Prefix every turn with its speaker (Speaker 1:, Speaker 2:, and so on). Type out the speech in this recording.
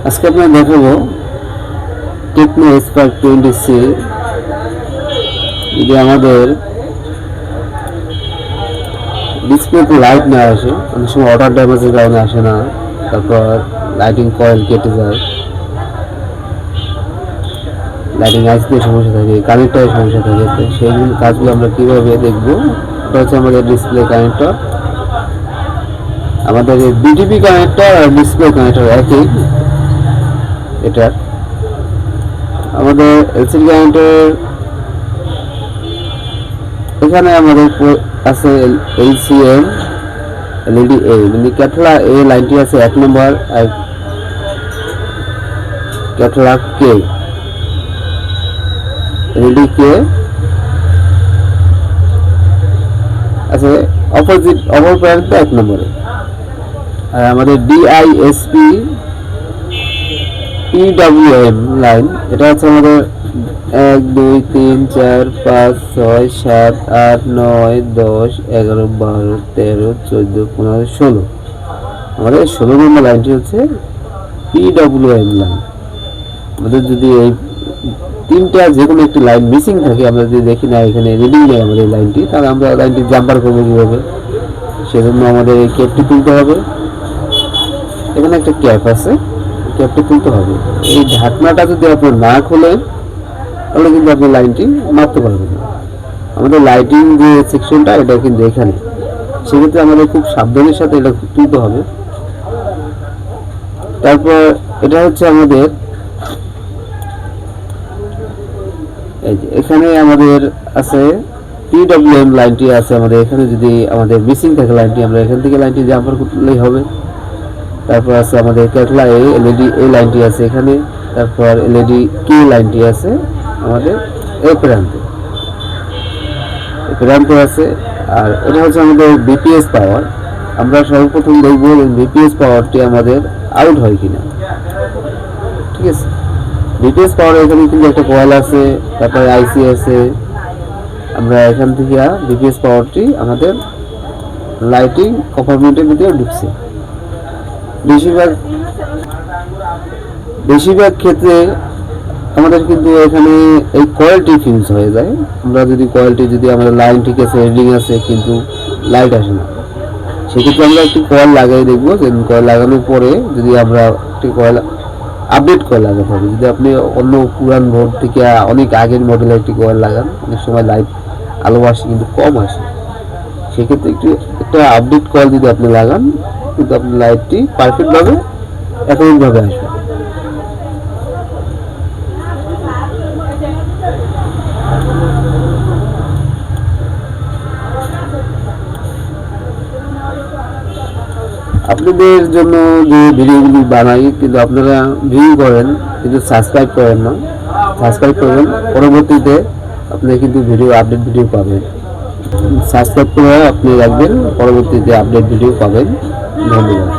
Speaker 1: আজকে আপনাদের দেখাবো টেকনো স্পার্ক 20C। যদি আমাদের ডিসপ্লেতে লাইট না আসে, অনেক সময় ওয়াটার ড্যামেজের কারণে আসে না, তারপর লাইটিং কয়েল কেটে যায়, লাইটিং আইস দিয়ে সমস্যা থাকে, কানেক্টারের সমস্যা থাকে, তো সেইগুলো কাজগুলো আমরা কীভাবে দেখবো। এটা হচ্ছে আমাদের ডিসপ্লে কানেক্টর। আমাদের এই বিটিপি কানেক্টর আর ডিসপ্লে কানেক্টর একই। এটা আমাদের এলসিডি কানেক্টর। এখানে আমাদের আছে এলসিএম, এলইডি এ, মানে ক্যাথলা এ লাইনটি আছে 1 নম্বর, আর ক্যাথলা কে, এলইডি কে আছে অপোজিট অপর প্যারেন্টে 1 নম্বরে। আর আমাদের ডিআইএসপি পিডব্লিউএম লাইন, এটা হচ্ছে আমাদের 1 2 3 4 5 6 7 8 9 10 11 12 13 14 15 16। আমাদের 16 নম্বর লাইনটি হচ্ছে পিডব্লিউএম লাইন। আমাদের যদি এই তিনটা যে কোনো একটি লাইন মিসিং থাকে, আমরা যদি দেখি না এখানে রিডিং নেই আমাদের লাইনটি, তাহলে আমরা লাইনটি জাম্পার করবো কীভাবে? সেজন্য আমাদের এই ক্যাপটি তুলতে হবে। এখানে একটা ক্যাপ আছে, ক্যাপটি তুলতে হবে। এই ঢাকনাটা যদি আপনি না খোলেন তাহলে কিন্তু আপনি লাইনটি মারতে পারবেন না। আমাদের লাইটিং যে সেকশনটা, এটা কিন্তু এখানে, সেক্ষেত্রে আমাদের খুব সাবধানের সাথে এটা তুলতে হবে। তারপর এটা হচ্ছে আমাদের এই যে এখানে আমাদের আছে পিডব্লিউএম লাইনটি আছে আমাদের এখানে। যদি আমাদের মিসিং থাকে লাইনটি, আমরা এখান থেকে লাইনটি জাম্পার করলেই হবে। তারপর আছে আমাদের ক্যাথলা এ, এলইডি এ লাইনটি আছে এখানে। তারপর এলইডি কে লাইনটি আছে আমাদের এই প্রান্তে আছে। আর এটা হচ্ছে আমাদের বিপিএস পাওয়ার। আমরা সর্বপ্রথম দেখব বিপিএস পাওয়ারটি আমাদের আউট হয় কিনা। ঠিক আছে, বিপিএস পাওয়ার এখানে কিন্তু একটা কয়েল আছে, তারপরে আইসি আছে। আমরা এখান থেকে বিপিএস পাওয়ারটি আমাদের লাইটিং কম্পার্টমেন্টের ভিতরে ঢুকছে। বেশিরভাগ ক্ষেত্রে আমাদের কিন্তু এখানে এই কয়েলটি ফিউজ হয়ে যায়। আমরা যদি কয়েলটি, যদি আমাদের লাইন ঠিক আছে, রিডিং আছে, কিন্তু লাইট আসে না, সেক্ষেত্রে আমরা একটি কয়েল লাগাই দেখবো। যে কয়েল লাগানোর পরে যদি আমরা একটি কয়েল আপডেট কয়েল লাগাতে হবে। যদি আপনি অন্য পুরান বোর্ড থেকে অনেক আগের মডেলের একটি কয়েল লাগান, অনেক সময় লাইট আলো আসে কিন্তু কম আসে। সেক্ষেত্রে একটা আপডেট কয়েল যদি আপনি লাগান, কিন্তু আপনার লাইটটি পারফেক্টভাবে একইভাবে আসবে। আপনাদের জন্য যে ভিডিওগুলি বানাই, কিন্তু আপনারা ভিউ করেন কিন্তু সাবস্ক্রাইব করেন না। সাবস্ক্রাইব করবেন, পরবর্তীতে আপনি কিন্তু ভিডিও আপডেট ভিডিও পাবেন। সাবস্ক্রাইব করে আপনি রাখবেন, পরবর্তীতে আপডেট ভিডিও পাবেন। ধন্যবাদ।